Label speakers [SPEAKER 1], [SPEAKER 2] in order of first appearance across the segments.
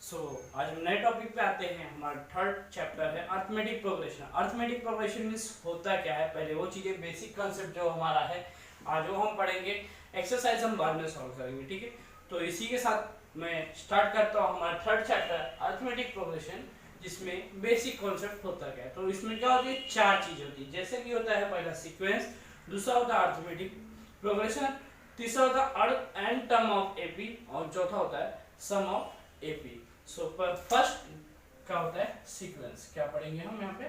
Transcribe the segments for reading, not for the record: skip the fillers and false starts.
[SPEAKER 1] आज हम नए टॉपिक पे आते हैं। हमारा थर्ड चैप्टर है arithmetic progression. Arithmetic progression means होता क्या है, पहले वो चीजें बेसिक कंसेप्ट जो हमारा है आज वो हम पढ़ेंगे। एक्सरसाइज हम बाद में सॉल्व करेंगे, ठीक है। तो इसी के साथ मैं स्टार्ट करता हूँ हमारा थर्ड चैप्टर अर्थमेटिक प्रोग्रेशन, जिसमें बेसिक कॉन्सेप्ट होता क्या है। तो इसमें क्या होती है, चार चीजें होती है। जैसे कि होता है पहला सीक्वेंस, दूसरा होता है अर्थमेटिक प्रोग्रेशन, तीसरा होता है earth and term of AP, और चौथा होता है सम ऑफ एपी। सो फर्स्ट क्या होता है, सीक्वेंस। क्या पढ़ेंगे हम यहाँ पे,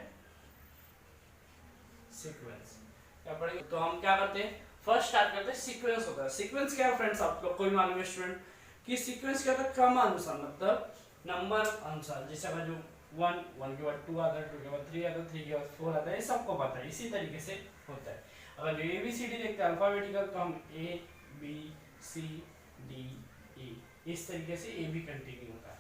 [SPEAKER 1] सीक्वेंस क्या पढ़ेंगे। तो हम क्या करते हैं, फर्स्ट स्टार्ट करते हैं सीक्वेंस होता है। सीक्वेंस क्या है फ्रेंड्स, आप लोग कोई मालूम है स्टूडेंट कि सीक्वेंस क्या होता है, क्रमानुसार, मतलब नंबर अनुसार। जैसे अगर जो 1 के बाद 2 आता है, 2 के बाद 3 आता है, 3 के बाद 4 आता है, ये सबको पता है। इसी तरीके से होता है। अगर जो ABCD देखते हैं अल्फाबेटिकल, तो हम ABCDE इस तरीके से ए भी कंटिन्यू होता है।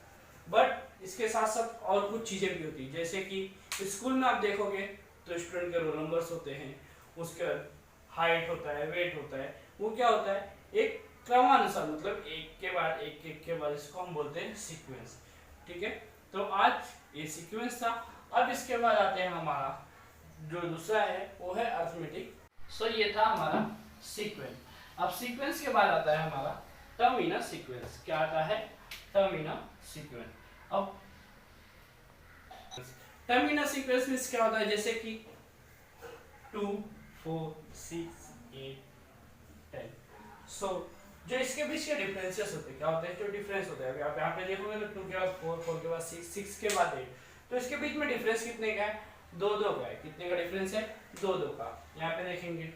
[SPEAKER 1] बट इसके साथ साथ और कुछ चीजें भी होती है। जैसे कि स्कूल में आप देखोगे तो स्टूडेंट के रोल नंबर्स होते हैं, उसके हाइट होता है, वेट होता है, वो क्या होता है एक क्रमानुसार, मतलब एक के बाद इसको हम बोलते हैं सीक्वेंस, ठीक है। तो आज ये सीक्वेंस था। अब इसके बाद आते हैं हमारा जो दूसरा है वो है अर्थमेटिक। सो ये था हमारा सीक्वेंस। अब सीक्वेंस के बाद आता है हमारा टर्म इन अ सीक्वेंस। क्या आता है, टर्म इन अ सीक्वेंस। अब term in a sequence means क्या होता है, जैसे कि 2 4 6 8 10। सो जो इसके बीच के डिफरेंसेस होते हैं, क्या होते हैं जो डिफरेंस होता है, आप यहाँ पे देखोगे तो 2 के बाद 4, 4 के बाद 6, 6 के बाद 8, तो इसके बीच में डिफरेंस कितने का है, 2 का है। कितने का डिफरेंस है, 2 का। यहाँ पे देखेंगे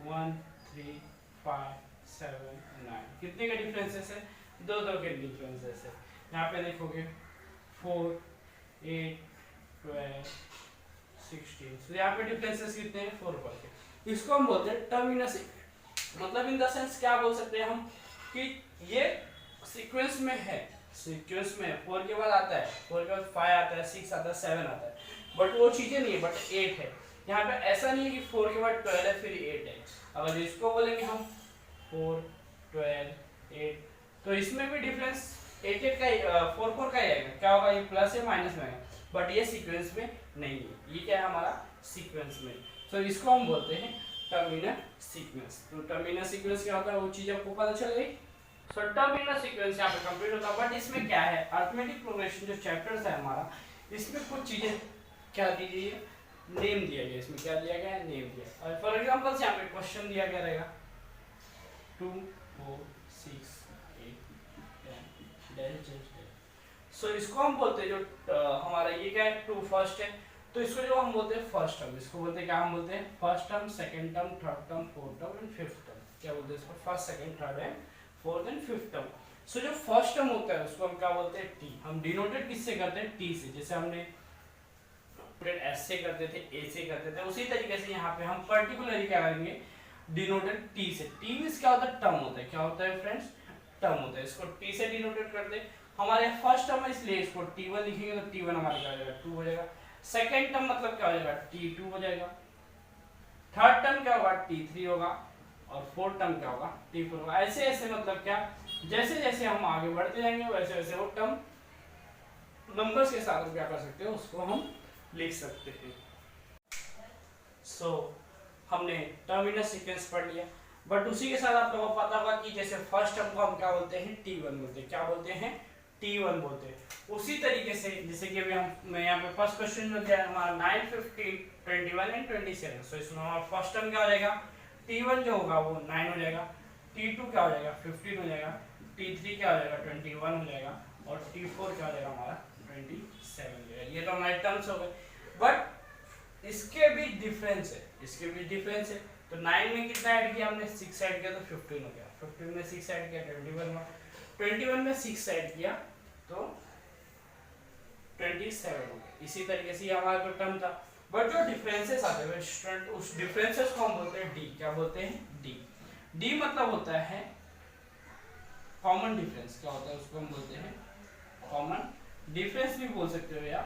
[SPEAKER 1] 1 3 5 7 9, कितने का डिफरेंसेस है, 2 के डिफरेंसेस है। यहाँ पे देखोगे 4 8 12 16, तो यहाँ पे डिफरेंसेस कितने हैं, 4 के। इसको हम बोलते हैं टर्म इन अ सीक्वेंस। मतलब इन द सेंस क्या बोल सकते हैं हम कि ये सीक्वेंस में है, सीक्वेंस में 4 के बाद आता है, 4 के बाद 5 आता है, 6 आता है, 7 आता है, बट वो चीजें नहीं है, बट 8 है। यहाँ पे ऐसा नहीं है कि 4 के बाद 12 है फिर 8 है। अगर इसको बोलेंगे हम 4 12 8, तो इसमें भी डिफरेंस 8 8 का ही 4 4 का ही आएगा। क्या होगा, ये प्लस या माइनस में आएगा, बट ये सीक्वेंस में नहीं है। ये क्या है हमारा सीक्वेंस में। तो इसको हम बोलते हैं टर्म इन अ सीक्वेंस। तो टर्म इन अ सीक्वेंस क्या होता है, वो चीज आपको पता चल गई। सो टर्म इन अ सीक्वेंस यहाँ पे कंप्लीट होता है। बट इसमें क्या है, अर्थमेटिक प्रोग्रेशन जो चैप्टर्स है हमारा, इसमें कुछ चीजें क्या दी गई है, नेम दिया गया। इसमें क्या दिया गया है, नेम दिया। और फॉर एग्जांपल से यहाँ पे क्वेश्चन दिया गया रहेगा 2 4 6 8 10 सो इसको हम बोलते हैं जो हमारा ये क्या है, 2 फर्स्ट है, तो इसको जो हम बोलते हैं फर्स्ट टर्म। इसको बोलते हैं क्या, हम बोलते हैं first term, second term, third term, fourth term and fifth term. क्या बोलते हैं इसको, first second third and fourth and fifth term. So जो फर्स्ट टर्म होता है उसको हम क्या बोलते हैं, टी। हम डिनोटेड किससे करते हैं, टी से। जैसे हमने एस से करते थे, ए से करते थे, उसी तरीके से यहाँ पे हम पर्टिकुलरली क्या करेंगे, डिनोटेड टी से। टी मींस क्या होता है, टर्म होता है। क्या होता है फ्रेंड्स, टर्म होता है। इसको टी से डिनोटेड करते हैं। हमारे फर्स्ट टर्म है इसलिए इसको T1 लिखेंगे, तो T1 हमारे क्या हो जाएगा, 2 हो जाएगा। सेकंड टर्म मतलब क्या हो जाएगा, T2 हो जाएगा। थर्ड टर्म क्या होगा, T3 होगा। और फोर्थ टर्म क्या होगा, T4 होगा। ऐसे ऐसे मतलब क्या, जैसे जैसे हम आगे बढ़ते जाएंगे वैसे वैसे वो टर्म नंबर्स के साथ क्या कर सकते हो, उसको हम लिख सकते हैं। सो हमने टर्म इन अ सीक्वेंस पढ़ लिया। बट उसी के साथ आप लोगों को पता होगा कि जैसे फर्स्ट टर्म को हम क्या बोलते हैं, T1 बोलते हैं। क्या बोलते हैं, T1 बोलते हैं। उसी तरीके से जैसे कि अभी मैं यहाँ पे फर्स्ट क्वेश्चन में दिया हमारा 9 15 21 एंड 27। सो इसमें हमारा फर्स्ट टर्म क्या हो जाएगा, T1 जो होगा वो 9 हो जाएगा, T2 क्या हो जाएगा 15 हो जाएगा, T3 क्या हो जाएगा 21 हो जाएगा, और T4 क्या हो जाएगा हमारा 27 हो जाएगा। ये तो हमारे टर्म्स हो गए। बट इसके बीच डिफरेंस है, इसके बीच डिफरेंस है। तो 9 में कितना ऐड किया हमने, 6 ऐड किया तो 15 हो गया। 15 में 6 ऐड किया 21 हुआ। 21 में 6 ऐड किया तो 27 हो गया। इसी तरीके से हमारा जो टर्म था। बट जो डिफरेंसेस आते हैं स्टूडेंट, उस डिफरेंसेस को हम बोलते हैं डी। क्या बोलते हैं, डी। डी मतलब होता है कॉमन डिफरेंस। क्या होता है, उसको हम बोलते हैं कॉमन डिफरेंस भी बोल सकते हो या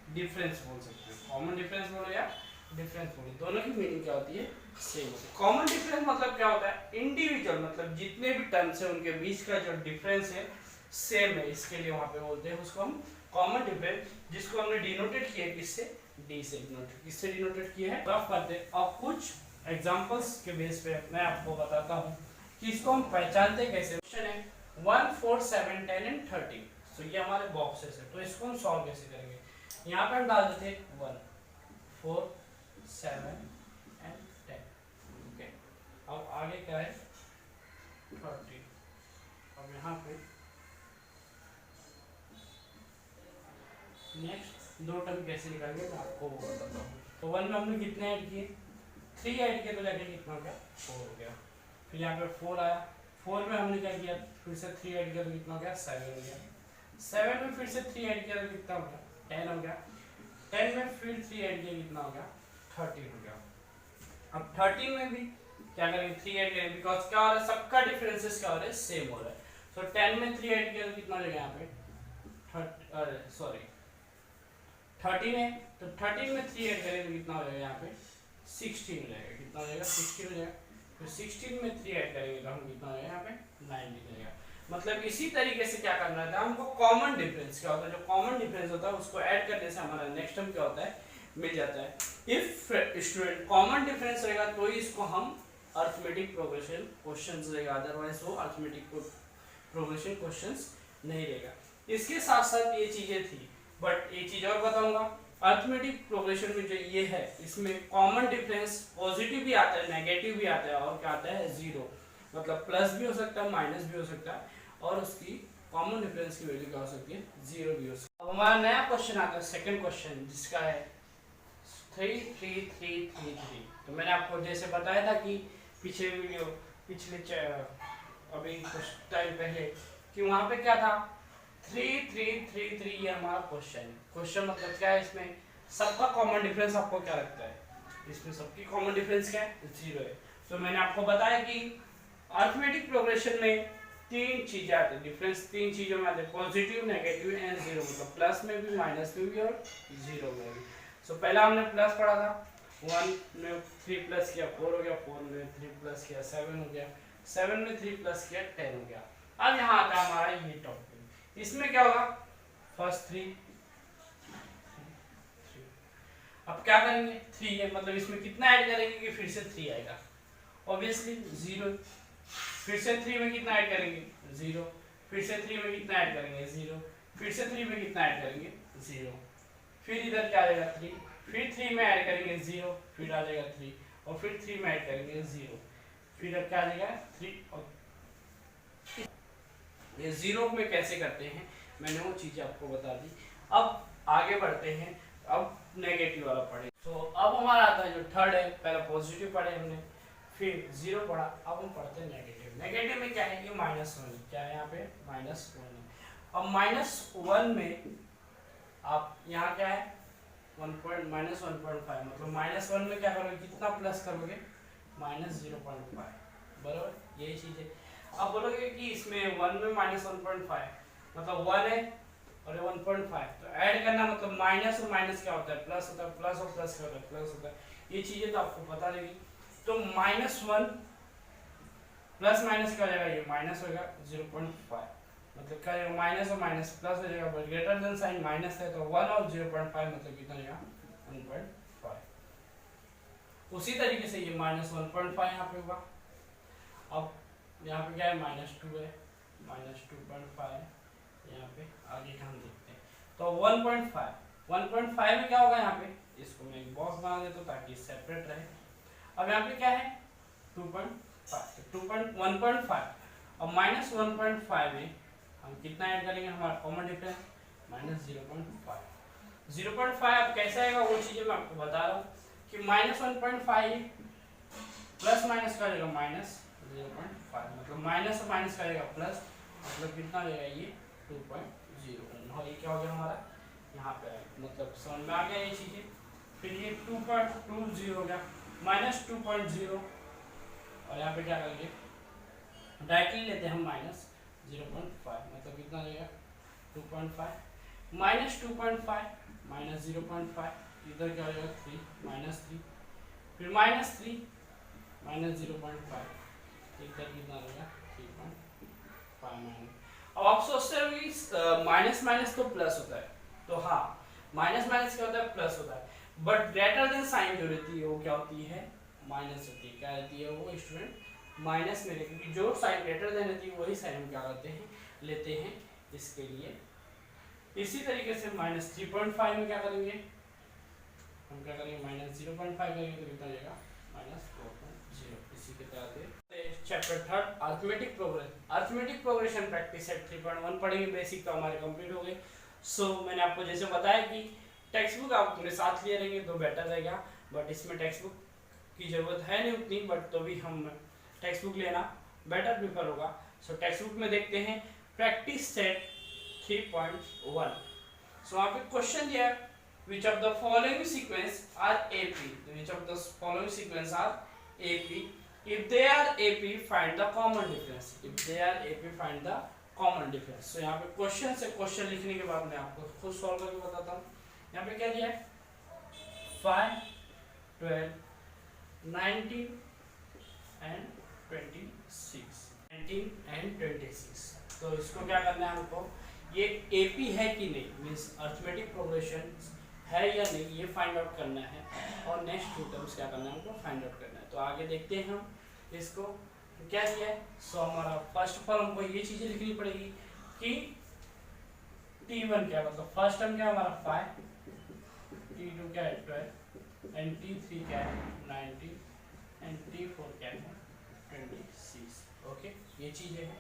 [SPEAKER 1] डिफरेंस बोल सकते हो। कॉमन डिफरेंस बोलो या डिफरेंस बोलो, दोनों की मीनिंग क्या होती है, सेम होती है। कॉमन डिफरेंस मतलब क्या होता है, इंडिविजुअल, मतलब जितने भी टर्म्स है उनके बीच का जो डिफरेंस है सेम है, इसके लिए वहां पे बोलते हैं उसको हम कॉमन डिफरेंस, जिसको हमने डिनोटेट किया किससे, डी से डिनोटेट, किससे डिनोटेट किया है रफ करते। अब कुछ एग्जांपल्स के बेस पे मैं आपको बताता हूँ कि इसको हम पहचानते कैसे। क्वेश्चन है 1 4 7 10 एंड 13, तो ये हमारे बॉक्सेस है, तो इसको हम सॉल्व कैसे करेंगे। यहाँ पे हम डाल देते हैं 1 4 7 एंड 10, ओके। अब आगे क्या है 30, अब यहाँ पे नेक्स्ट दो टर्म कैसे निकालेंगे मैं आपको वो बताता हूँ। तो 1 में हमने कितने ऐड किए, 3 ऐड किए, तो जाके कितना हो गया 4 हो गया। फिर यहाँ पे 4 आया, 4 में हमने क्या किया, फिर से 3 ऐड किया तो कितना हो गया 7 हो गया। 7 में फिर से 3 ऐड किया तो कितना हो गया 10 हो गया। 10 में फिर 3 ऐड किया कितना हो गया 13 हो गया। अब 13 में भी क्या करेंगे 3 ऐड करेंगे, बिकॉज क्या हो रहा है सबका डिफरेंसेस क्या हो रहा है सेम हो रहा है। सो 10 में 3 ऐड किया तो कितना हो जाएगा यहाँ पे 13 है, तो 13 में 3 ऐड करेंगे तो कितना हो जाएगा यहाँ पे 16 हो जाएगा। कितना हो जाएगा 16 हो जाएगा। तो 16 में 3 ऐड करेंगे तो हम कितना हो जाएगा यहाँ पे 9 निकलेगा। मतलब इसी तरीके से क्या करना था हमको, कॉमन डिफरेंस क्या होता है, जो कॉमन डिफरेंस होता है उसको ऐड करने से हमारा नेक्स्ट टर्म क्या होता है मिल जाता है। इफ स्टूडेंट कॉमन डिफरेंस रहेगा तो ही इसको हम अर्थमेटिक प्रोग्रेशन क्वेश्चंस रहेगा, अदरवाइज वो अर्थमेटिक प्रोग्रेशन क्वेश्चंस नहीं रहेगा। इसके साथ साथ ये चीजें थी, बट एक चीज और बताऊंगा, अर्थमेटिक प्रोग्रेशन में जो ये है इसमें कॉमन डिफरेंस पॉजिटिव भी आता है, नेगेटिव भी आता है, और क्या आता है जीरो, मतलब प्लस भी हो सकता है माइनस भी हो सकता है, और उसकी कॉमन डिफरेंस की वैल्यू क्या हो सकती है जीरो भी हो सकती है। अब हमारा नया क्वेश्चन आता है सेकंड क्वेश्चन, जिसका है 3 3 3 3 3। तो मैंने आपको जैसे बताया था कि पिछले वीडियो पिछले अभी कुछ टाइम पहले कि वहां पे क्या था 3 3 3 3, ये हमारा क्वेश्चन मतलब क्या है, इसमें सबका कॉमन डिफरेंस आपको क्या लगता है, इसमें सबकी कॉमन डिफरेंस क्या है जीरो है। तो मैंने आपको बताया कि अर्थमेटिक प्रोग्रेशन में तीन चीजें आती है, डिफरेंस तीन चीजों में आते हैं, पॉजिटिव नेगेटिव एंड जीरो, मतलब प्लस में भी माइनस में भी और जीरो में भी। सो पहला हमने प्लस पढ़ा था, 1 में 3 प्लस किया 4 हो गया, 4 में 3 प्लस किया 7 हो गया, 7 में 3 प्लस किया 10 हो गया। अब यहाँ आता है हमारा ये टॉपिक, इसमें क्या होगा फर्स्ट 3, अब क्या करेंगे 3 है, मतलब इसमें कितना ऐड करेंगे कि फिर से 3 आएगा, ऑब्वियसली 0। फिर से 3 में कितना ऐड करेंगे 0, फिर से 3 में कितना ऐड करेंगे 0, फिर से 3 में कितना ऐड करेंगे 0, फिर इधर क्या आ जाएगा 3, फिर 3 में ऐड करेंगे 0, फिर आ जाएगा 3, और फिर 3 में ऐड करेंगे 0, फिर क्या आ जाएगा 3। और ये 0 में कैसे करते हैं मैंने वो चीज़ें आपको बता दी। अब आगे बढ़ते हैं, अब नेगेटिव वाला पढ़े। तो अब हमारा आता है जो थर्ड है, पहले पॉजिटिव पढ़े हमने, फिर 0 पढ़ा, अब हम पढ़ते हैं नेगेटिव। नेगेटिव में क्या है, ये -1, क्या है यहाँ पे -1 है। अब -1 में आप यहाँ क्या है -1.5, मतलब -1 में क्या करोगे, कितना प्लस करोगे -0.5, बराबर यही चीज है। अब बोलोगे कि इसमें 1 में -1.5 मतलब 1 है और 1.5, तो ऐड करना मतलब माइनस और माइनस क्या होता है प्लस होता है, प्लस और प्लस क्या होता है प्लस होता है, ये चीजें तो आपको पता रहेगी। तो -1 प्लस माइनस क्या हो जाएगा, ये माइनस होगा 0.5, मतलब क्या होगा माइनस और माइनस प्लस हो जाएगा, but greater than sign minus है तो 1 और 0.5 मतलब कितना हो जाएगा 1.5। उसी तरीके से ये -1.5 यहाँ पे होगा। अब यहाँ पे क्या है -2 है, -2.5 यहाँ पे आगे का हम देखते हैं। तो 1.5 में क्या होगा यहाँ पे, इसको मैं एक बॉक्स बना देता हूँ ताकि सेपरेट रहे। अब यहाँ पे क्या है 2.5, 1.5 और -1.5 में हम कितना ऐड करेंगे, हमारा कॉमन डिफरेंस -0.5। 0.5 अब कैसे आएगा वो चीजें मैं आपको बता रहा हूँ कि -1.5 प्लस माइनस का जाएगा -0.5, मतलब माइनस और माइनस का जाएगा प्लस, मतलब कितना हो जाएगा ये 2.0। और ये क्या हो गया हमारा यहाँ पे मतलब समझ में आ गया ये चीजें। फिर ये 2.20 हो गया -2.0, और यहाँ पे क्या करेंगे डायरेक्टली लेते हैं हम -0.5, मतलब कितना हो जाएगा 2.5 -2.5 -0.5, इधर क्या हो जाएगा 3 -3, फिर -3 -0.5, इधर कितना हो जाएगा 3.5। अब आप सोचते हो कि माइनस माइनस तो प्लस होता है, तो हाँ माइनस माइनस क्या होता है, प्लस होता है, बट ग्रेटर देन साइन जो रहती है वो क्या होती है, माइनस होती है। क्या रहती है वो स्टूडेंट, माइनस में, क्योंकि जो साइन ग्रेटर देन रहती है वही साइन हम क्या करते हैं, लेते हैं इसके लिए। इसी तरीके से -3.5 में क्या करेंगे, हम क्या करेंगे, -0.5 करेंगे तो कितना हो जाएगा, -4.0। इसी के तहत chapter third arithmetic progression, arithmetic progression practice set 3.1 पढ़ेंगे। बेसिक तो हमारे कंप्लीट हो गए। सो मैंने आपको जैसे बताया कि टेक्स्ट बुक आप अपने साथ लिए रहेंगे तो बेटर रहेगा, बट इसमें टेक्स्ट बुक की ज़रूरत है नहीं उतनी, बट तो भी हम टेक्स्ट बुक लेना बेटर प्रीफर होगा। सो टेक्स्ट बुक में देखते हैं प्रैक्टिस सेट 3.1। सो वहाँ पे क्वेश्चन दिया है, which of the following sequence are AP, which of the following sequence are AP, if they are AP find the common difference, if they are AP find the common difference। so यहाँ पे question से question लिखने के बाद मैं आपको खुद solve करके बताता हूँ। यहाँ पे क्या दिया है, 5, 12, 19 and 26, 19 and 26। तो इसको क्या करना है हमको, ये AP है कि नहीं, मीन्स अर्थमेटिक प्रोग्रेशन है या नहीं, ये फाइंड आउट करना है, और नेक्स्ट टू टर्म्स क्या करना है हमको फाइंड आउट करना है। तो आगे देखते हैं हम इसको क्या किया है। सो हमारा फर्स्ट ऑफ ऑल हमको ये चीजें लिखनी पड़ेगी कि T1 क्या, मतलब फर्स्ट टर्म क्या हमारा 5, T2 क्या है 12, एंड T3 क्या है 19, एंड T4 क्या है 26। ओके, ये चीजें हैं।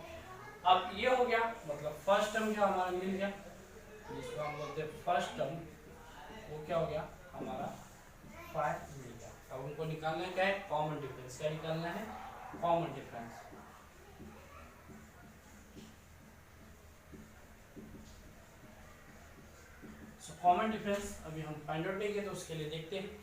[SPEAKER 1] अब ये हो गया, मतलब फर्स्ट टर्म क्या हमारा मिल गया, जिसको हम बोलते हैं फर्स्ट टर्म, वो क्या हो गया हमारा 5 मिल गया। अब उनको निकालना है क्या है, कॉमन डिफरेंस। क्या निकालना है, common difference. So common difference अभी हम फाइंड आउट करेंगे, तो उसके लिए देखते हैं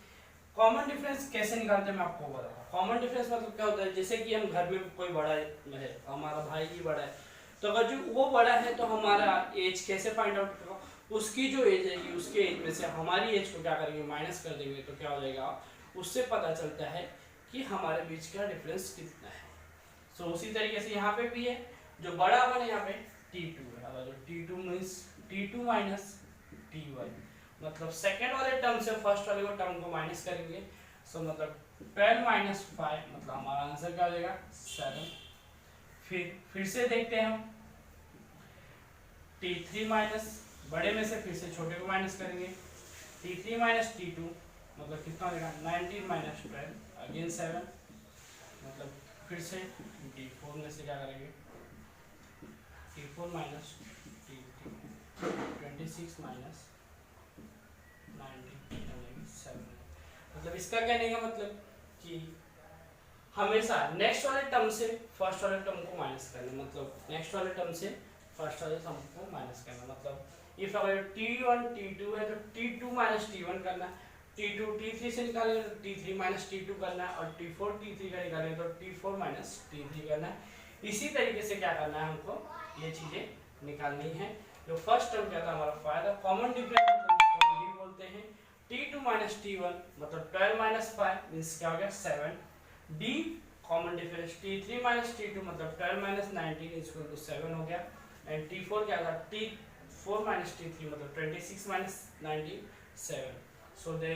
[SPEAKER 1] कॉमन डिफरेंस कैसे निकालते हैं। मैं आपको बताता हूँ कॉमन डिफरेंस मतलब क्या होता है। जैसे कि हम घर में कोई बड़ा है, हमारा भाई ही बड़ा है, तो अगर जो वो बड़ा है तो हमारा एज कैसे फाइंड आउट करो, उसकी जो एज है उसके एज में से हमारी एज को क्या करेंगे, माइनस कर देंगे, तो क्या हो जाएगा, उससे पता चलता है कि हमारे बीच का डिफरेंस कितना है। सो उसी तरीके से यहाँ पे भी है, जो बड़ा वन है यहाँ पे T2 है, अगर जो T2 means T2 minus T1, मतलब सेकेंड वाले टर्म से फर्स्ट वाले को टर्म को माइनस करेंगे। सो मतलब 12 माइनस 5, मतलब हमारा आंसर क्या हो जाएगा 7। फिर से देखते हैं हम T3 माइनस, बड़े में से फिर से छोटे को माइनस करेंगे, T3 माइनस T2 मतलब कितना हो जाएगा 19 माइनस 12, अगेन 7, मतलब फिर से T4 में से क्या करेंगे, T4 माइनस T3, 26 माइनस 19 7। मतलब इसका कहने का मतलब कि हमेशा नेक्स्ट वाले टर्म से फर्स्ट वाले टर्म को माइनस करना, मतलब नेक्स्ट वाले टर्म से फर्स्ट वाले टर्म को माइनस करना। मतलब इफ अगर T1 T2 है तो T2 माइनस T1 करना है, T2 T3 से निकालेंगे तो T3 माइनस T2 करना है, और T4 T3 का निकालेंगे तो T4 माइनस T3 करना है। इसी तरीके से क्या करना है, हमको ये चीजें निकालनी है। जो फर्स्ट टर्म क्या था हमारा फायदा, कॉमन डिफरेंस बोलते हैं। T2 माइनस T1 मतलब 12 माइनस 5 मीन्स क्या हो गया 7। D common difference T3 minus T2 मतलब 12 माइनस 19 इक्वल टू 7 हो गया। एंड T4 क्या था, T4 माइनस T3 मतलब 26 माइनस 19 7। सो दे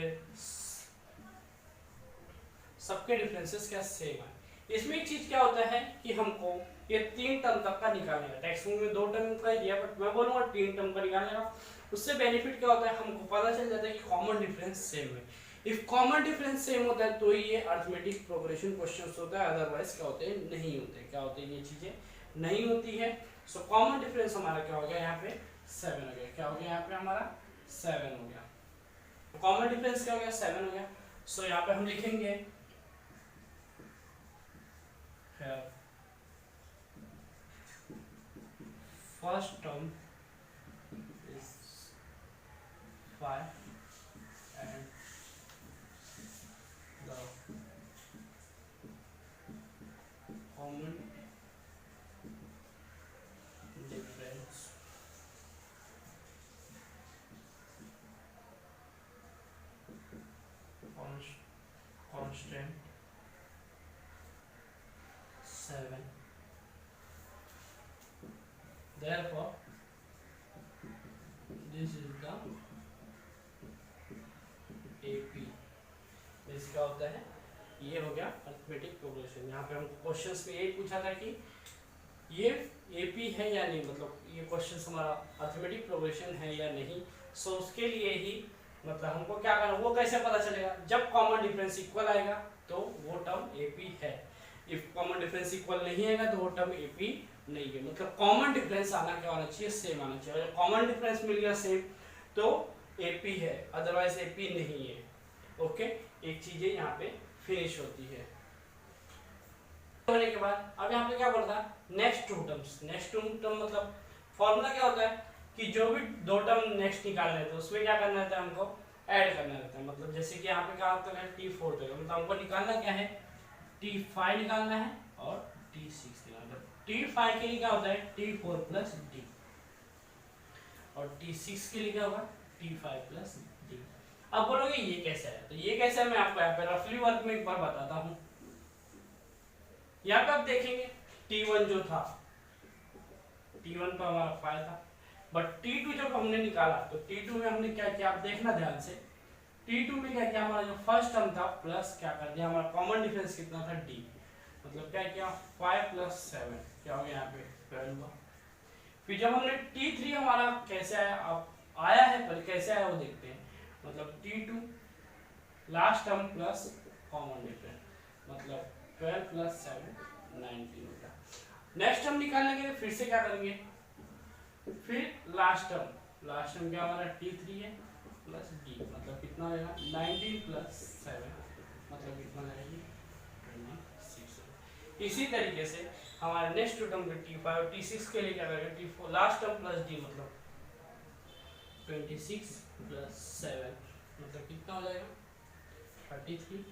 [SPEAKER 1] सबके डिफरेंसेस क्या सेम है। इसमें एक चीज क्या होता है कि हमको ये 3 टर्म तक का निकालने का, टेक्स्ट बुक में 2 टर्म का ही दिया, बट मैं बोलूंगा 3 टर्म का निकालने का। उससे बेनिफिट क्या होता है, हमको पता चल जाता है कि कॉमन डिफरेंस सेम है। इफ कॉमन डिफरेंस सेम होता है तो ये अरिथमेटिक प्रोग्रेशन क्वेश्चंस होता है, अदरवाइज क्या होते हैं, नहीं होते। क्या होते हैं, ये चीजें नहीं होती है। सो कॉमन डिफरेंस हमारा क्या हो गया यहाँ पे 7 हो गया। क्या हो गया यहाँ पे हमारा 7 हो गया। कॉमन डिफरेंस क्या हो गया 7 हो गया। सो यहाँ पे हम लिखेंगे first term is 5 and the common difference constant 7 therefore this is the AP। Means क्या होता है, ये हो गया अरिथमेटिक प्रोग्रेशन। यहाँ पे हमको क्वेश्चंस में यही पूछा था कि ये AP है या नहीं, मतलब ये क्वेश्चन हमारा अरिथमेटिक प्रोग्रेशन है या नहीं। सो उसके लिए ही मतलब हमको क्या करना, वो कैसे पता चलेगा, जब कॉमन डिफरेंस इक्वल आएगा तो वो टर्म AP है, इफ कॉमन डिफरेंस इक्वल नहीं आएगा तो वो टर्म AP नहीं है। मतलब कॉमन डिफरेंस आना क्या होना चाहिए, सेम आना चाहिए। अगर कॉमन डिफरेंस मिल गया सेम तो AP है, अदरवाइज AP नहीं है। ओके, एक चीजें यहाँ पे फिनिश होती है। होने के बाद अब यहाँ पे क्या बोलता है, next two terms. Next two term मतलब फॉर्मूला क्या होता है कि जो भी दो टर्म नेक्स्ट निकालने थे उसमें क्या करना रहता है, हमको ऐड करना रहता है। मतलब जैसे कि यहाँ पे क्या होता है T4 तक, मतलब हमको निकालना क्या है, T5 निकालना है और T6 निकालना है। T5 के लिए क्या होता है T4 प्लस D, और T6 के लिए क्या होगा T5 प्लस D। अब बोलोगे ये कैसे है, तो ये कैसे है मैं आपको यहाँ पे रफली वर्क में एक बार बताता हूँ। यहाँ पे आप देखेंगे T1 जो था, T1 पर हमारा 5 था, बट T2 जब हमने निकाला तो T2 में हमने क्या किया, आप देखना ध्यान से। T2 में क्या किया, हमारा जो फर्स्ट टर्म था प्लस क्या कर दिया, हमारा कॉमन डिफरेंस कितना था D, मतलब क्या किया 5 प्लस 7 क्या हो गया यहाँ पे 12 हुआ। फिर जब हमने T3 हमारा कैसे आया, अब आया है पर कैसे आया वो देखते हैं। मतलब T2 last term plus common difference, मतलब 12 प्लस 7 19 होगा। नेक्स्ट टर्म निकालने के लिए फिर से क्या करेंगे, फिर लास्ट टर्म क्या हमारा T3 है प्लस D, मतलब कितना होगा 19 प्लस 7 मतलब कितना आएगी 26। इसी तरीके से हमारे नेक्स्ट टर्म T5 और T6 के लिए क्या करेंगे, T4 last term plus D, मतलब 26 प्लस 7 मतलब कितना हो जाएगा 33,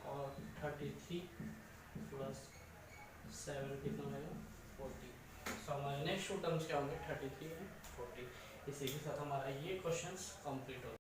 [SPEAKER 1] और 33 प्लस 7 कितना हो जाएगा 40। सो हमारे नेक्स्ट टू टर्म्स क्या होंगे 33 एंड 40। इसी के साथ हमारा ये क्वेश्चंस कंप्लीट हो